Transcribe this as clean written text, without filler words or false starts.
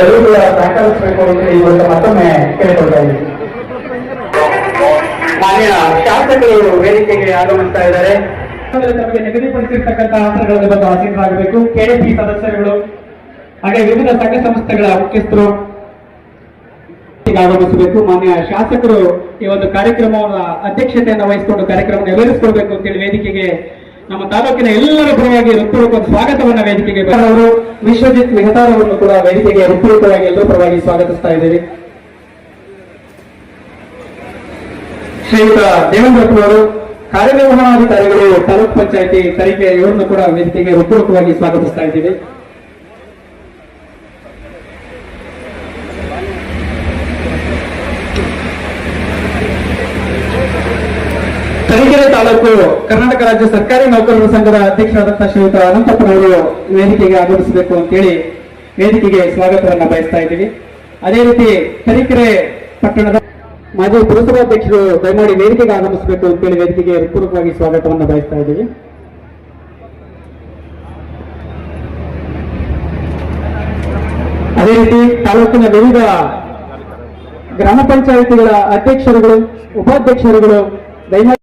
ಸಹಕರಿಸಬೇಕು ಅಂತ ಇವತ್ತು ಮತ್ತೊಮ್ಮೆ ಕೇಳಿಕೊಳ್ತಾ ಇದ್ದೀವಿ. ಮಾನ್ಯ ಶಾಸಕರು ವೇದಿಕೆಗೆ ಆಗಮಿಸ್ತಾ ಇದ್ದಾರೆ. ತಮಗೆ ನಿಗದಿಪಡಿಸಿರ್ತಕ್ಕಂತಹ ಆಸನಗಳಲ್ಲಿ ಬಂದು ಆಸೀನರಾಗಬೇಕು. ಕೆಡಿಪಿ ಸದಸ್ಯರುಗಳು ಹಾಗೆ ವಿವಿಧ ಸಂಘ ಸಂಸ್ಥೆಗಳ ಮುಖ್ಯಸ್ಥರು ಆಗಮಿಸಬೇಕು. ಮಾನ್ಯ ಶಾಸಕರು ಈ ಒಂದು ಕಾರ್ಯಕ್ರಮದ ಅಧ್ಯಕ್ಷತೆಯನ್ನು ವಹಿಸಿಕೊಂಡು ಕಾರ್ಯಕ್ರಮ ನೆರವೇರಿಸಿಕೊಳ್ಬೇಕು ಅಂತೇಳಿ ವೇದಿಕೆಗೆ ನಮ್ಮ ತಾಲೂಕಿನ ಎಲ್ಲರ ಪರವಾಗಿ ಹೃತ್ಪೂರ್ವಕ ಸ್ವಾಗತವನ್ನ ವೇದಿಕೆಗೆ ಅವರು ವಿಶ್ವಜಿತ್ ಮೆಹತಾರ್ ಅವರನ್ನು ಕೂಡ ವೇದಿಕೆಗೆ ಹೃತ್ಪೂರ್ವಕವಾಗಿ ಎಲ್ಲರೂ ಪರವಾಗಿ ಸ್ವಾಗತಿಸ್ತಾ ಇದ್ದೇವೆ. ಶ್ರೀಯುತ ದೇವೇಂದ್ರಪ್ಪನವರು ಕಾರ್ಯನಿರ್ವಹಣಾಧಿಕಾರಿಗಳು ತಾಲೂಕ್ ಪಂಚಾಯತಿ ತನಿಖೆ ಇವರನ್ನು ಕೂಡ ವೇದಿಕೆಗೆ ಹೃತ್ಪೂರ್ವಕವಾಗಿ ಸ್ವಾಗತಿಸ್ತಾ ಇದ್ದೇವೆ. ತರೀಕೆರೆ ತಾಲೂಕು ಕರ್ನಾಟಕ ರಾಜ್ಯ ಸರ್ಕಾರಿ ನೌಕರರ ಸಂಘದ ಅಧ್ಯಕ್ಷರಾದಂತಹ ಶ್ರೀಯುತ ಅನಂತಪ್ಪನವರು ವೇದಿಕೆಗೆ ಆಗಮಿಸಬೇಕು ಅಂತೇಳಿ ವೇದಿಕೆಗೆ ಸ್ವಾಗತವನ್ನ ಬಯಸ್ತಾ ಇದ್ದೀವಿ. ಅದೇ ರೀತಿ ತರೀಕೆರೆ ಪಟ್ಟಣದ ಮಾಜಿ ಪುರಸಭಾಧ್ಯಕ್ಷರು ದಯಮಾಡಿ ವೇದಿಕೆಗೆ ಆಗಮಿಸಬೇಕು ಅಂತೇಳಿ ವೇದಿಕೆಗೆ ಹೃತ್ಪೂರ್ವಕವಾಗಿ ಸ್ವಾಗತವನ್ನ ಬಯಸ್ತಾ ಇದ್ದೀವಿ. ಅದೇ ರೀತಿ ತಾಲೂಕಿನ ವಿವಿಧ ಗ್ರಾಮ ಪಂಚಾಯಿತಿಗಳ ಅಧ್ಯಕ್ಷರುಗಳು ಉಪಾಧ್ಯಕ್ಷರುಗಳು ದಯಮಾಡಿ